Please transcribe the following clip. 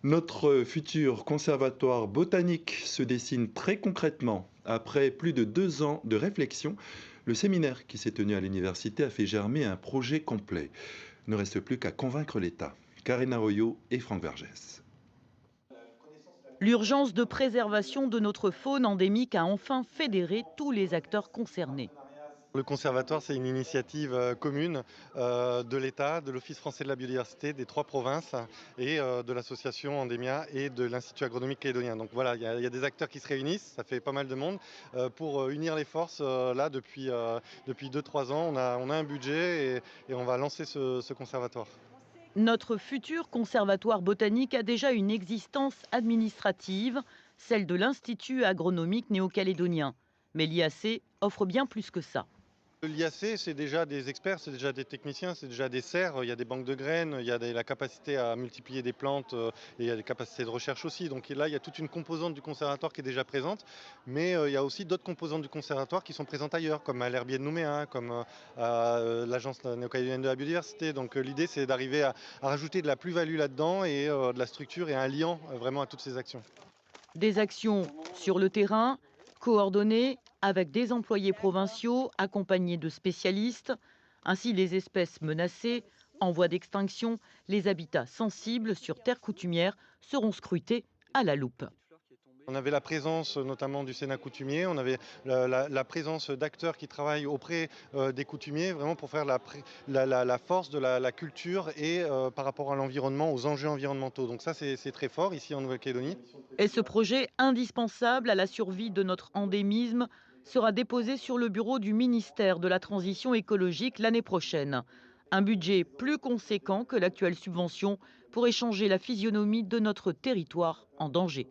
Notre futur conservatoire botanique se dessine très concrètement. Après plus de 2 ans de réflexion, le séminaire qui s'est tenu à l'université a fait germer un projet complet. Il ne reste plus qu'à convaincre l'État. Karina Royo et Franck Vergès. L'urgence de préservation de notre faune endémique a enfin fédéré tous les acteurs concernés. Le conservatoire, c'est une initiative commune de l'État, de l'Office français de la biodiversité, des 3 provinces et de l'association Endemia et de l'Institut agronomique calédonien. Donc voilà, il y a des acteurs qui se réunissent, ça fait pas mal de monde, pour unir les forces. Là, depuis 2-3 ans, on a un budget et on va lancer ce conservatoire. Notre futur conservatoire botanique a déjà une existence administrative, celle de l'Institut agronomique néo-calédonien. Mais l'IAC offre bien plus que ça. L'IAC, c'est déjà des experts, c'est déjà des techniciens, c'est déjà des serres, il y a des banques de graines, il y a la capacité à multiplier des plantes et il y a des capacités de recherche aussi. Donc là, il y a toute une composante du conservatoire qui est déjà présente, mais il y a aussi d'autres composantes du conservatoire qui sont présentes ailleurs, comme à l'herbier de Nouméa, comme à l'Agence néo-calédonienne de la biodiversité. Donc l'idée, c'est d'arriver à rajouter de la plus-value là-dedans et de la structure et un lien vraiment à toutes ces actions. Des actions sur le terrain, coordonnées avec des employés provinciaux accompagnés de spécialistes. Ainsi, les espèces menacées, en voie d'extinction, les habitats sensibles sur terre coutumière seront scrutés à la loupe. On avait la présence notamment du Sénat coutumier, on avait la présence d'acteurs qui travaillent auprès des coutumiers, vraiment pour faire la force de la culture et par rapport à l'environnement, aux enjeux environnementaux. Donc ça, c'est très fort ici en Nouvelle-Calédonie. Et ce projet, indispensable à la survie de notre endémisme, sera déposé sur le bureau du ministère de la Transition écologique l'année prochaine. Un budget plus conséquent que l'actuelle subvention pourrait changer la physionomie de notre territoire en danger.